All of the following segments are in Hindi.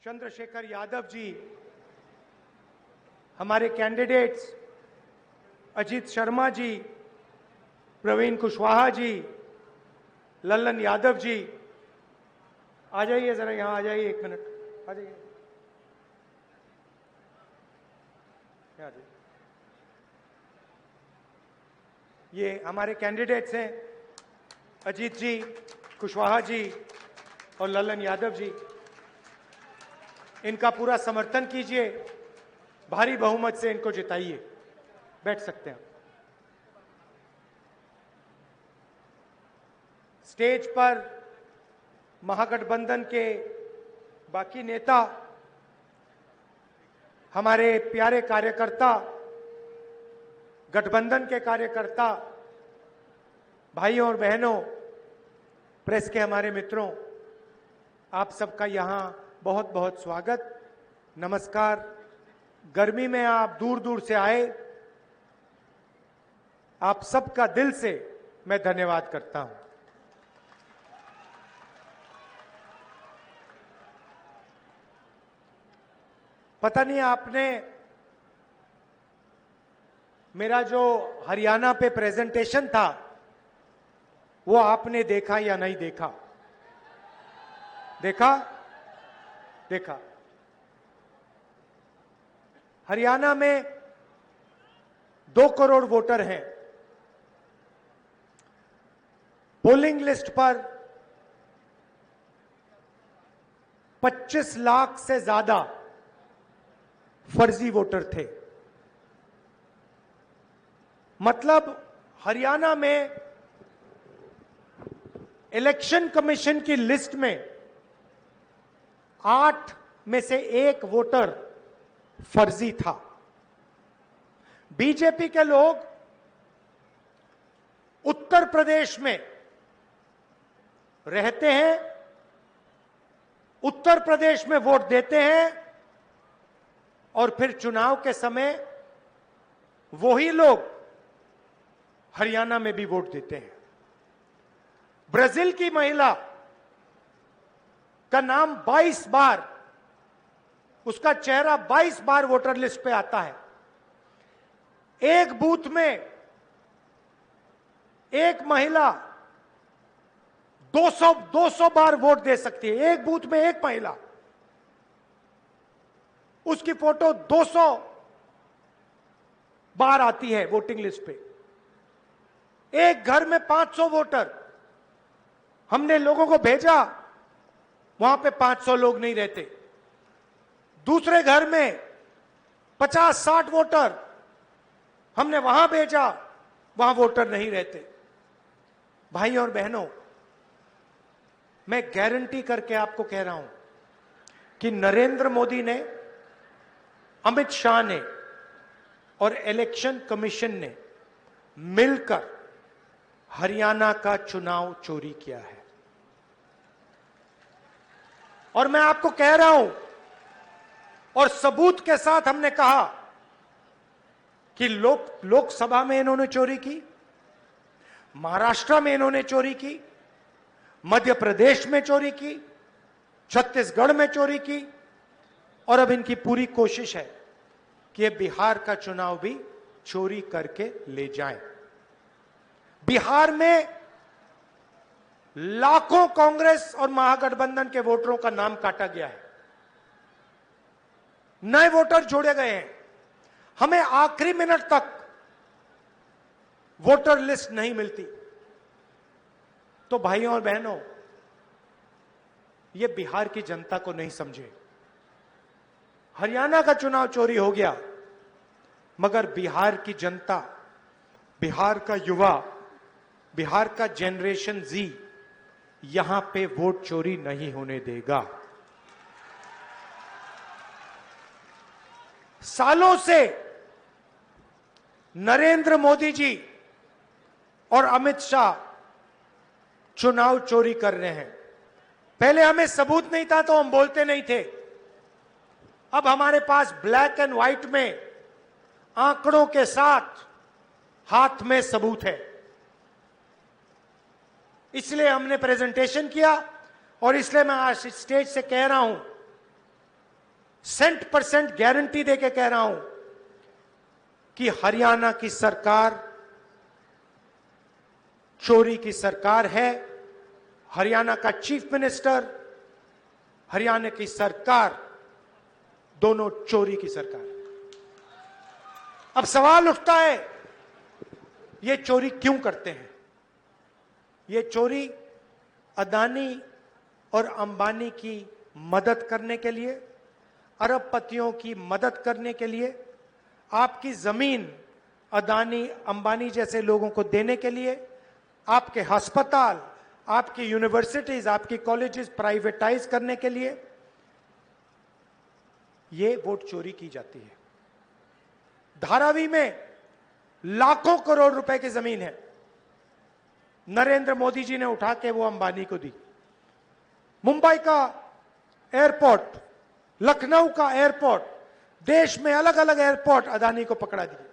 चंद्रशेखर यादव जी, हमारे कैंडिडेट्स अजीत शर्मा जी, प्रवीण कुशवाहा जी, लल्लन यादव जी, आ जाइए जरा, यहां आ जाइए, 1 मिनट आ जाइए। ये हमारे कैंडिडेट्स हैं, अजीत जी, कुशवाहा जी और लल्लन यादव जी। इनका पूरा समर्थन कीजिए, भारी बहुमत से इनको जिताइए। बैठ सकते हैं। स्टेज पर महागठबंधन के बाकी नेता, हमारे प्यारे कार्यकर्ता, गठबंधन के कार्यकर्ता, भाइयों और बहनों, प्रेस के हमारे मित्रों, आप सबका यहां बहुत बहुत स्वागत, नमस्कार। गर्मी में आप दूर दूर से आए, आप सबका दिल से मैं धन्यवाद करता हूं। पता नहीं आपने मेरा जो हरियाणा पे प्रेजेंटेशन था वो आपने देखा या नहीं देखा? देखा? देखा। हरियाणा में 2 करोड़ वोटर हैं। पोलिंग लिस्ट पर 25 लाख से ज्यादा फर्जी वोटर थे। मतलब हरियाणा में इलेक्शन कमीशन की लिस्ट में 8 में से 1 वोटर फर्जी था। बीजेपी के लोग उत्तर प्रदेश में रहते हैं, उत्तर प्रदेश में वोट देते हैं और फिर चुनाव के समय वही लोग हरियाणा में भी वोट देते हैं। ब्राजील की महिला का नाम 22 बार, उसका चेहरा 22 बार वोटर लिस्ट पे आता है। एक बूथ में एक महिला 200 बार वोट दे सकती है। एक बूथ में एक महिला, उसकी फोटो 200 बार आती है वोटिंग लिस्ट पे। एक घर में 500 वोटर, हमने लोगों को भेजा, वहां पे 500 लोग नहीं रहते। दूसरे घर में 50-60 वोटर, हमने वहां भेजा, वहां वोटर नहीं रहते। भाइयों और बहनों, मैं गारंटी करके आपको कह रहा हूं कि नरेंद्र मोदी ने, अमित शाह ने और इलेक्शन कमीशन ने मिलकर हरियाणा का चुनाव चोरी किया है। और मैं आपको कह रहा हूं, और सबूत के साथ हमने कहा कि लोकसभा में इन्होंने चोरी की, महाराष्ट्र में इन्होंने चोरी की, मध्य प्रदेश में चोरी की, छत्तीसगढ़ में चोरी की, और अब इनकी पूरी कोशिश है कि ये बिहार का चुनाव भी चोरी करके ले जाएं। बिहार में लाखों कांग्रेस और महागठबंधन के वोटरों का नाम काटा गया है, नए वोटर जोड़े गए हैं। हमें आखिरी मिनट तक वोटर लिस्ट नहीं मिलती। तो भाइयों और बहनों, यह बिहार की जनता को नहीं समझे। हरियाणा का चुनाव चोरी हो गया, मगर बिहार की जनता, बिहार का युवा, बिहार का जनरेशन जी यहां पे वोट चोरी नहीं होने देगा। सालों से नरेंद्र मोदी जी और अमित शाह चुनाव चोरी कर रहे हैं। पहले हमें सबूत नहीं था तो हम बोलते नहीं थे। अब हमारे पास ब्लैक एंड व्हाइट में, आंकड़ों के साथ हाथ में सबूत है। इसलिए हमने प्रेजेंटेशन किया और इसलिए मैं आज स्टेज से कह रहा हूं 100% गारंटी देके कह रहा हूं कि हरियाणा की सरकार चोरी की सरकार है। हरियाणा का चीफ मिनिस्टर, हरियाणा की सरकार, दोनों चोरी की सरकार। अब सवाल उठता है, ये चोरी क्यों करते हैं? ये चोरी अदानी और अंबानी की मदद करने के लिए, अरबपतियों की मदद करने के लिए, आपकी जमीन अदानी अंबानी जैसे लोगों को देने के लिए, आपके अस्पताल, आपकी यूनिवर्सिटीज, आपकी कॉलेजेस प्राइवेटाइज करने के लिए ये वोट चोरी की जाती है। धारावी में लाखों करोड़ रुपए की जमीन है, नरेंद्र मोदी जी ने उठा के वो अंबानी को दी। मुंबई का एयरपोर्ट, लखनऊ का एयरपोर्ट, देश में अलग अलग एयरपोर्ट अदानी को पकड़ा दिए।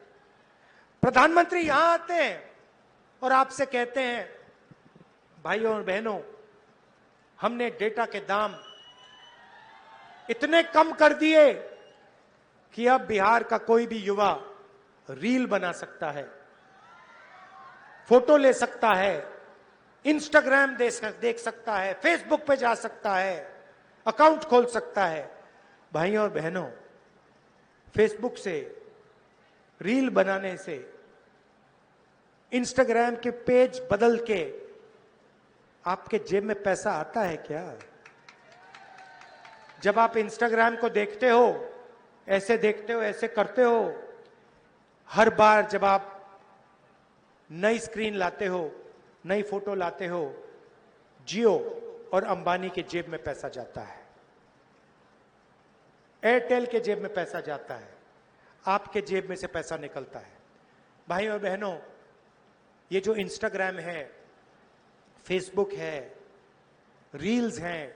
प्रधानमंत्री यहां आते हैं और आपसे कहते हैं, भाइयों और बहनों, हमने डेटा के दाम इतने कम कर दिए कि अब बिहार का कोई भी युवा रील बना सकता है, फोटो ले सकता है, इंस्टाग्राम देख सकता है, फेसबुक पे जा सकता है, अकाउंट खोल सकता है। भाइयों और बहनों, फेसबुक से, रील बनाने से, इंस्टाग्राम के पेज बदल के आपके जेब में पैसा आता है क्या? जब आप इंस्टाग्राम को देखते हो, ऐसे देखते हो, ऐसे करते हो, हर बार जब आप नई स्क्रीन लाते हो, नई फोटो लाते हो, जियो और अंबानी के जेब में पैसा जाता है, एयरटेल के जेब में पैसा जाता है, आपके जेब में से पैसा निकलता है। भाइयों और बहनों, ये जो इंस्टाग्राम है, फेसबुक है, रील्स हैं,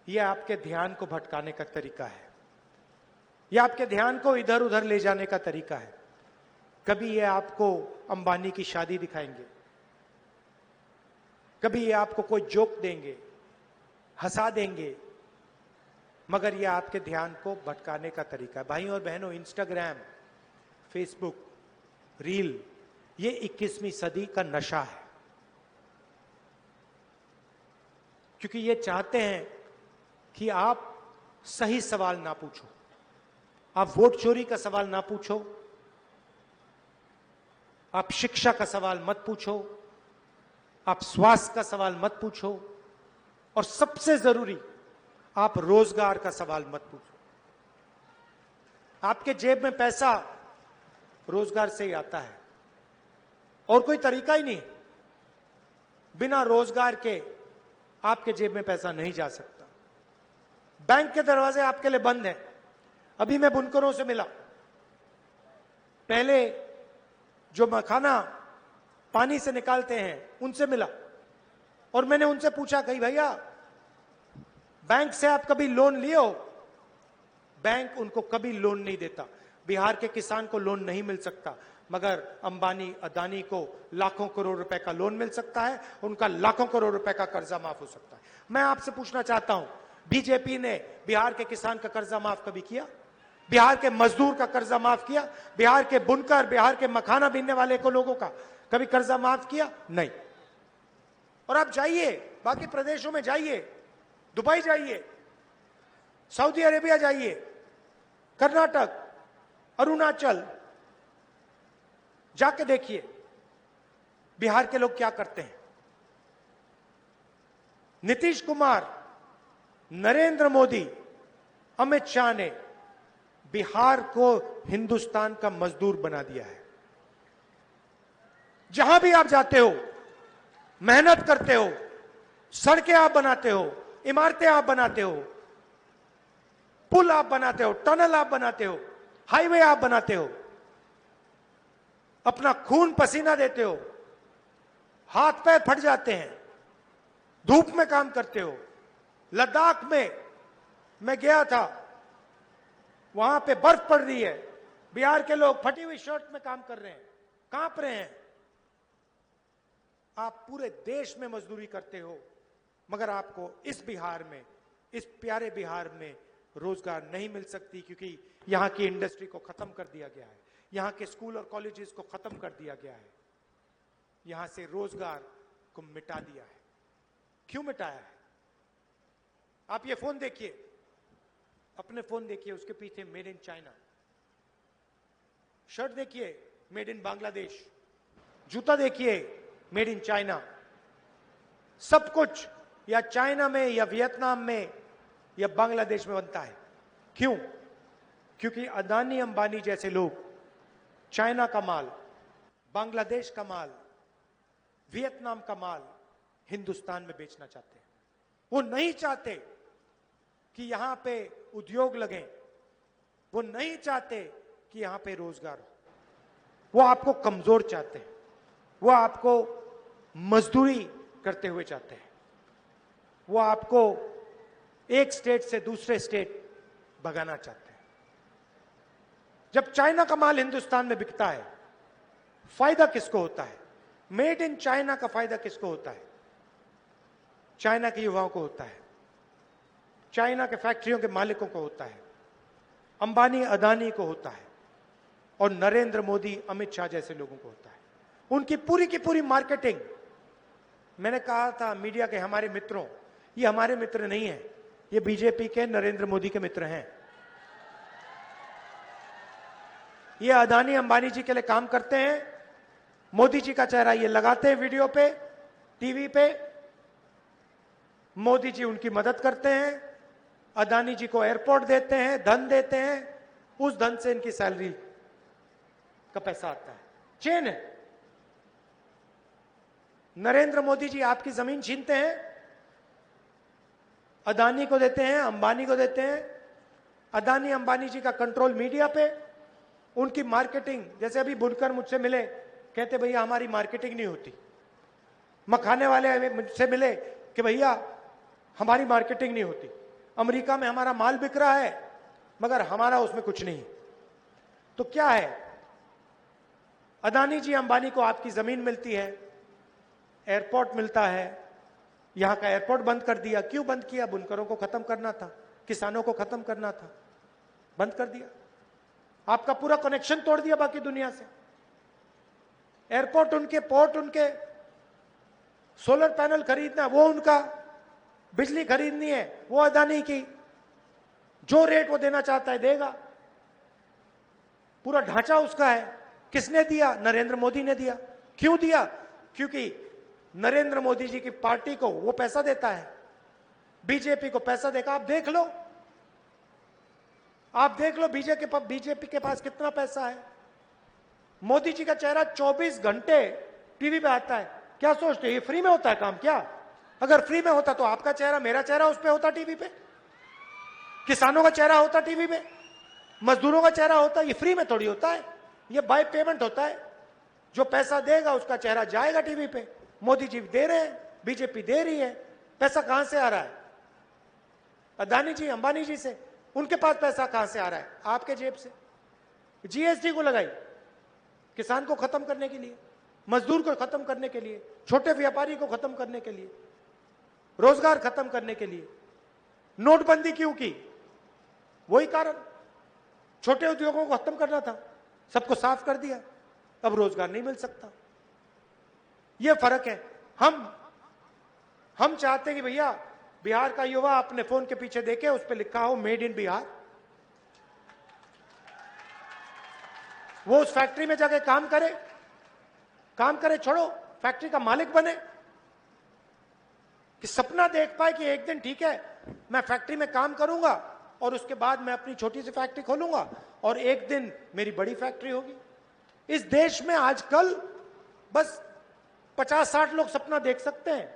ये आपके ध्यान को भटकाने का तरीका है, ये आपके ध्यान को इधर उधर ले जाने का तरीका है। कभी ये आपको अंबानी की शादी दिखाएंगे, कभी ये आपको कोई जोक देंगे, हंसा देंगे, मगर ये आपके ध्यान को भटकाने का तरीका है। भाइयों और बहनों, इंस्टाग्राम, फेसबुक, रील, ये 21वीं सदी का नशा है, क्योंकि ये चाहते हैं कि आप सही सवाल ना पूछो, आप वोट चोरी का सवाल ना पूछो, आप शिक्षा का सवाल मत पूछो, आप स्वास्थ्य का सवाल मत पूछो, और सबसे जरूरी, आप रोजगार का सवाल मत पूछो। आपके जेब में पैसा रोजगार से ही आता है, और कोई तरीका ही नहीं। बिना रोजगार के आपके जेब में पैसा नहीं जा सकता। बैंक के दरवाजे आपके लिए बंद हैं। अभी मैं बुनकरों से मिला, पहले जो मखाना पानी से निकालते हैं उनसे मिला, और मैंने उनसे पूछा, कही भैया बैंक से आप कभी लोन लिए हो? बैंक उनको कभी लोन नहीं देता। बिहार के किसान को लोन नहीं मिल सकता, मगर अंबानी अदानी को लाखों करोड़ रुपए का लोन मिल सकता है, उनका लाखों करोड़ रुपए का कर्जा माफ हो सकता है। मैं आपसे पूछना चाहता हूं, बीजेपी ने बिहार के किसान का कर्जा माफ कभी किया? बिहार के मजदूर का कर्जा माफ किया? बिहार के बुनकर, बिहार के मखाना बीनने वाले को लोगों का कभी कर्जा माफ किया? नहीं। और आप जाइए, बाकी प्रदेशों में जाइए, दुबई जाइए, सऊदी अरेबिया जाइए, कर्नाटक, अरुणाचल, जाके देखिए बिहार के लोग क्या करते हैं। नीतीश कुमार, नरेंद्र मोदी, अमित शाह ने बिहार को हिंदुस्तान का मजदूर बना दिया है। जहां भी आप जाते हो, मेहनत करते हो, सड़कें आप बनाते हो, इमारतें आप बनाते हो, पुल आप बनाते हो, टनल आप बनाते हो, हाईवे आप बनाते हो, अपना खून पसीना देते हो, हाथ पैर फट जाते हैं, धूप में काम करते हो। लद्दाख में मैं गया था, वहां पे बर्फ पड़ रही है, बिहार के लोग फटी हुई शर्ट में काम कर रहे हैं, कांप रहे हैं। आप पूरे देश में मजदूरी करते हो, मगर आपको इस बिहार में, इस प्यारे बिहार में रोजगार नहीं मिल सकती, क्योंकि यहां की इंडस्ट्री को खत्म कर दिया गया है, यहां के स्कूल और कॉलेजेस को खत्म कर दिया गया है, यहां से रोजगार को मिटा दिया है। क्यों मिटाया है? आप ये फोन देखिए, अपने फोन देखिए, उसके पीछे मेड इन चाइना, शर्ट देखिए मेड इन बांग्लादेश, जूता देखिए मेड इन चाइना, सब कुछ या चाइना में या वियतनाम में या बांग्लादेश में बनता है। क्यों? क्योंकि अदानी अंबानी जैसे लोग चाइना का माल, बांग्लादेश का माल, वियतनाम का माल हिंदुस्तान में बेचना चाहते हैं। वो नहीं चाहते कि यहां पे उद्योग लगे, वो नहीं चाहते कि यहां पे रोजगार हो, वो आपको कमजोर चाहते हैं, वो आपको मजदूरी करते हुए चाहते हैं, वो आपको एक स्टेट से दूसरे स्टेट भगाना चाहते हैं। जब चाइना का माल हिंदुस्तान में बिकता है, फायदा किसको होता है? मेड इन चाइना का फायदा किसको होता है? चाइना के युवाओं को होता है, चाइना के फैक्ट्रियों के मालिकों को होता है, अंबानी अदानी को होता है, और नरेंद्र मोदी अमित शाह जैसे लोगों को होता है। उनकी पूरी की पूरी मार्केटिंग, मैंने कहा था मीडिया के हमारे मित्रों, ये हमारे मित्र नहीं है, ये बीजेपी के नरेंद्र मोदी के मित्र हैं। ये अदानी अंबानी जी के लिए काम करते हैं, मोदी जी का चेहरा ये लगाते हैं वीडियो पे, टीवी पे, मोदी जी उनकी मदद करते हैं, अदानी जी को एयरपोर्ट देते हैं, धन देते हैं, उस धन से इनकी सैलरी का पैसा आता है। चेन है। नरेंद्र मोदी जी आपकी जमीन छीनते हैं, अदानी को देते हैं, अंबानी को देते हैं। अदानी अंबानी जी का कंट्रोल मीडिया पे, उनकी मार्केटिंग, जैसे अभी बुनकर मुझसे मिले, कहते भैया हमारी मार्केटिंग नहीं होती। मखाने वाले मुझसे मिले कि भैया हमारी मार्केटिंग नहीं होती, अमेरिका में हमारा माल बिक रहा है मगर हमारा उसमें कुछ नहीं। तो क्या है? अदानी जी अंबानी को आपकी जमीन मिलती है, एयरपोर्ट मिलता है, यहां का एयरपोर्ट बंद कर दिया। क्यों बंद किया? बुनकरों को खत्म करना था, किसानों को खत्म करना था, बंद कर दिया। आपका पूरा कनेक्शन तोड़ दिया बाकी दुनिया से। एयरपोर्ट उनके, पोर्ट उनके, सोलर पैनल खरीदना वो उनका, बिजली खरीदनी है वो अदानी की, जो रेट वो देना चाहता है देगा, पूरा ढांचा उसका है। किसने दिया? नरेंद्र मोदी ने दिया। क्यों दिया? क्योंकि नरेंद्र मोदी जी की पार्टी को वो पैसा देता है, बीजेपी को पैसा देगा। आप देख लो, आप देख लो बीजेपी के पास कितना पैसा है। मोदी जी का चेहरा 24 घंटे टीवी पे आता है। क्या सोचते हैं ये फ्री में होता है काम? क्या अगर फ्री में होता तो आपका चेहरा, मेरा चेहरा उस पे होता टीवी पे, किसानों का चेहरा होता टीवी पे, मजदूरों का चेहरा होता। ये फ्री में थोड़ी होता है, ये बाय पेमेंट होता है। जो पैसा देगा उसका चेहरा जाएगा टीवी पे। मोदी जी दे रहे हैं, बीजेपी दे रही है। पैसा कहां से आ रहा है? अदानी जी अंबानी जी से। उनके पास पैसा कहां से आ रहा है? आपके जेब से। जीएसटी को लगाई किसान को खत्म करने के लिए, मजदूर को खत्म करने के लिए, छोटे व्यापारी को खत्म करने के लिए, रोजगार खत्म करने के लिए। नोटबंदी क्यों की? वही कारण, छोटे उद्योगों को खत्म करना था, सबको साफ कर दिया, अब रोजगार नहीं मिल सकता। यह फर्क है। हम चाहते हैं कि भैया बिहार का युवा अपने फोन के पीछे देखे, उस पर लिखा हो मेड इन बिहार, वो उस फैक्ट्री में जाके काम करे, छोड़ो फैक्ट्री का मालिक बने, कि सपना देख पाए कि एक दिन ठीक है मैं फैक्ट्री में काम करूंगा और उसके बाद मैं अपनी छोटी सी फैक्ट्री खोलूंगा और एक दिन मेरी बड़ी फैक्ट्री होगी। इस देश में आजकल बस 50-60 लोग सपना देख सकते हैं।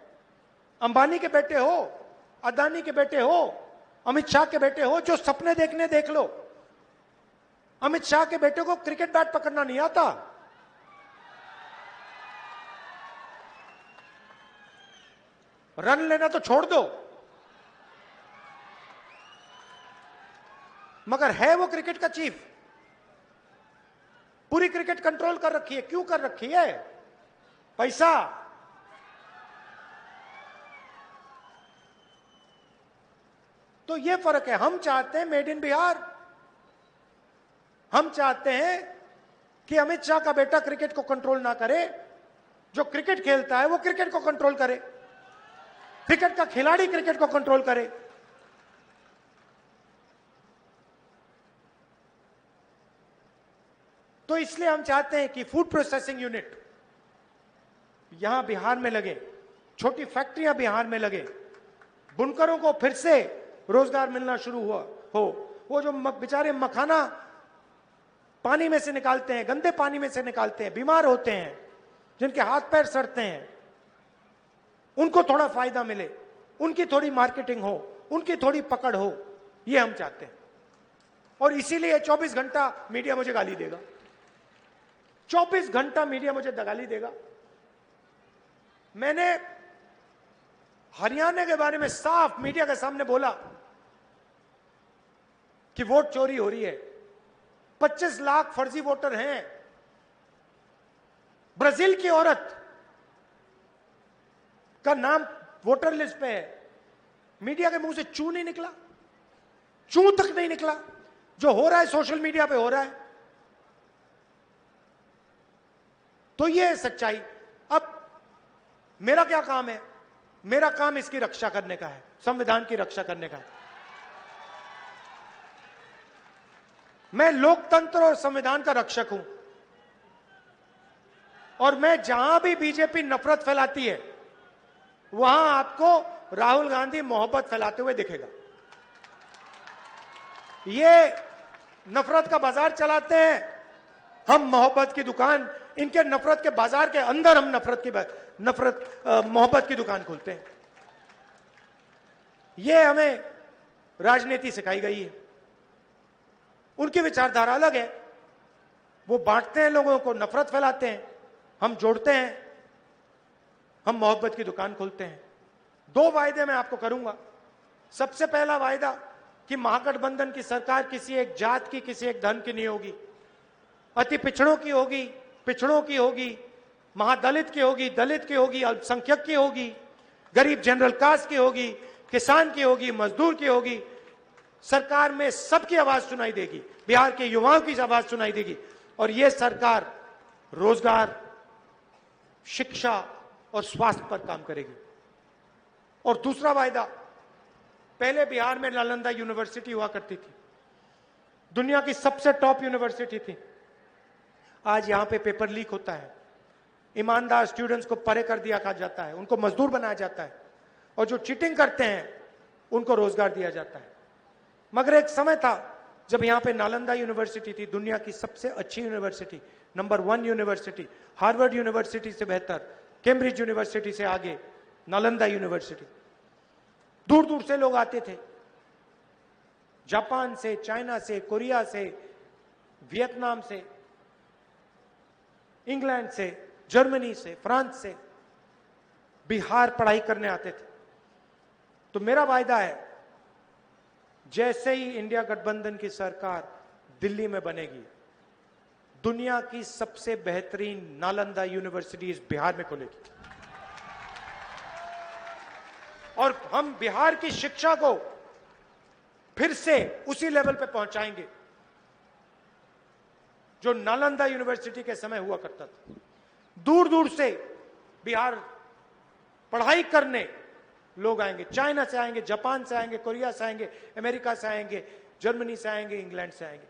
अंबानी के बेटे हो, अदानी के बेटे हो, अमित शाह के बेटे हो, जो सपने देखने देख लो। अमित शाह के बेटे को क्रिकेट बैट पकड़ना नहीं आता, रन लेना तो छोड़ दो, मगर है वो क्रिकेट का चीफ। पूरी क्रिकेट कंट्रोल कर रखी है। क्यों कर रखी है? पैसा। तो ये फर्क है। हम चाहते हैं मेड इन बिहार। हम चाहते हैं कि अमित शाह का बेटा क्रिकेट को कंट्रोल ना करे, जो क्रिकेट खेलता है वो क्रिकेट को कंट्रोल करे, क्रिकेट का खिलाड़ी क्रिकेट को कंट्रोल करे। तो इसलिए हम चाहते हैं कि फूड प्रोसेसिंग यूनिट यहां बिहार में लगे, छोटी फैक्ट्रियां बिहार में लगे, बुनकरों को फिर से रोजगार मिलना शुरू हो। वो जो बेचारे मखाना पानी में से निकालते हैं, गंदे पानी में से निकालते हैं, बीमार होते हैं, जिनके हाथ पैर सड़ते हैं, उनको थोड़ा फायदा मिले, उनकी थोड़ी मार्केटिंग हो, उनकी थोड़ी पकड़ हो, ये हम चाहते हैं। और इसीलिए 24 घंटा मीडिया मुझे गाली देगा, 24 घंटा मीडिया मुझे गाली देगा। मैंने हरियाणा के बारे में साफ मीडिया के सामने बोला कि वोट चोरी हो रही है, 25 लाख फर्जी वोटर हैं। ब्राजील की औरत का नाम वोटर लिस्ट पे है, मीडिया के मुंह से चू नहीं निकला, चू तक नहीं निकला। जो हो रहा है सोशल मीडिया पे हो रहा है। तो ये है सच्चाई। अब मेरा क्या काम है? मेरा काम इसकी रक्षा करने का है, संविधान की रक्षा करने का है। मैं लोकतंत्र और संविधान का रक्षक हूं, और मैं जहां भी बीजेपी नफरत फैलाती है वहां आपको राहुल गांधी मोहब्बत फैलाते हुए दिखेगा। ये नफरत का बाजार चलाते हैं, हम मोहब्बत की दुकान, इनके नफरत के बाजार के अंदर हम मोहब्बत की दुकान खोलते हैं। ये हमें राजनीति सिखाई गई है। उनकी विचारधारा अलग है, वो बांटते हैं लोगों को, नफरत फैलाते हैं, हम जोड़ते हैं, हम मोहब्बत की दुकान खोलते हैं। 2 वायदे मैं आपको करूंगा। सबसे पहला वायदा कि महागठबंधन की सरकार किसी एक जात की, किसी एक धर्म की नहीं होगी, अति पिछड़ों की होगी, पिछड़ों की होगी, महादलित की होगी, दलित की होगी, अल्पसंख्यक की होगी, गरीब जनरल कास्ट की होगी, किसान की होगी, मजदूर की होगी। सरकार में सबकी आवाज सुनाई देगी, बिहार के युवाओं की आवाज सुनाई देगी। और यह सरकार रोजगार, शिक्षा और स्वास्थ्य पर काम करेगी। और दूसरा वायदा, पहले बिहार में नालंदा यूनिवर्सिटी हुआ करती थी, दुनिया की सबसे टॉप यूनिवर्सिटी थी। आज यहां पे पेपर लीक होता है, ईमानदार स्टूडेंट्स को परे कर दिया जाता है, उनको मजदूर बनाया जाता है, और जो चीटिंग करते हैं उनको रोजगार दिया जाता है। मगर एक समय था जब यहां पे नालंदा यूनिवर्सिटी थी, दुनिया की सबसे अच्छी university, number 1 university, Harvard university से बेहतर, कैम्ब्रिज यूनिवर्सिटी से आगे नालंदा यूनिवर्सिटी। दूर दूर से लोग आते थे, जापान से, चाइना से, कोरिया से, वियतनाम से, इंग्लैंड से, जर्मनी से, फ्रांस से बिहार पढ़ाई करने आते थे। तो मेरा वायदा है, जैसे ही इंडिया गठबंधन की सरकार दिल्ली में बनेगी, दुनिया की सबसे बेहतरीन नालंदा यूनिवर्सिटी इस बिहार में खुलेगी। और हम बिहार की शिक्षा को फिर से उसी लेवल पे पहुंचाएंगे जो नालंदा यूनिवर्सिटी के समय हुआ करता था। दूर दूर से बिहार पढ़ाई करने लोग आएंगे, चाइना से आएंगे, जापान से आएंगे, कोरिया से आएंगे, अमेरिका से आएंगे, जर्मनी से आएंगे, इंग्लैंड से आएंगे,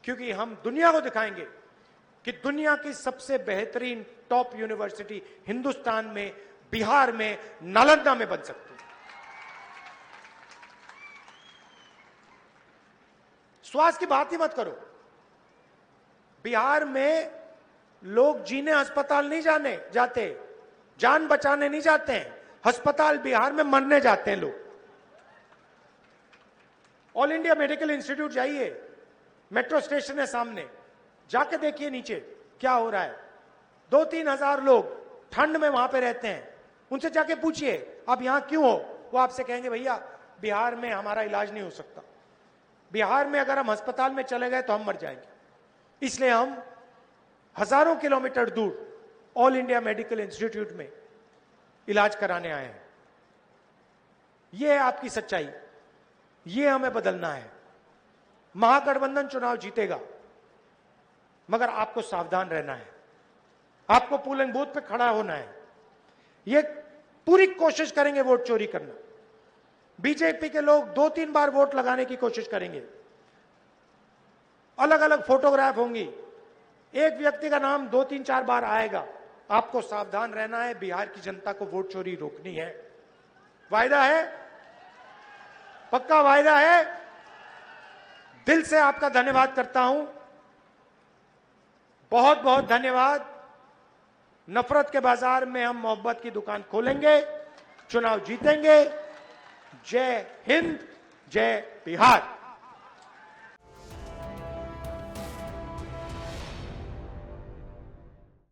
क्योंकि हम दुनिया को दिखाएंगे कि दुनिया की सबसे बेहतरीन टॉप यूनिवर्सिटी हिंदुस्तान में, बिहार में, नालंदा में बन सकती है। स्वास्थ्य की बात ही मत करो। बिहार में लोग जीने अस्पताल नहीं जाते, जान बचाने नहीं जाते हैं, अस्पताल बिहार में मरने जाते हैं लोग। ऑल इंडिया मेडिकल इंस्टीट्यूट जाइए, मेट्रो स्टेशन है सामने, जाके देखिए नीचे क्या हो रहा है। 2-3 हजार लोग ठंड में वहां पे रहते हैं, उनसे जाके पूछिए आप यहां क्यों हो, वो आपसे कहेंगे भैया बिहार में हमारा इलाज नहीं हो सकता, बिहार में अगर हम अस्पताल में चले गए तो हम मर जाएंगे, इसलिए हम हजारों किलोमीटर दूर ऑल इंडिया मेडिकल इंस्टीट्यूट में इलाज कराने आए हैं। यह है आपकी सच्चाई। ये हमें बदलना है। महागठबंधन चुनाव जीतेगा, मगर आपको सावधान रहना है, आपको पोलिंग बूथ पे खड़ा होना है। ये पूरी कोशिश करेंगे वोट चोरी करना। बीजेपी के लोग 2-3 बार वोट लगाने की कोशिश करेंगे, अलग अलग फोटोग्राफ होंगी, एक व्यक्ति का नाम 2-3-4 बार आएगा। आपको सावधान रहना है, बिहार की जनता को वोट चोरी रोकनी है। वायदा है, पक्का वायदा है। दिल से आपका धन्यवाद करता हूं, बहुत बहुत धन्यवाद। नफरत के बाजार में हम मोहब्बत की दुकान खोलेंगे, चुनाव जीतेंगे। जय हिंद, जय बिहार।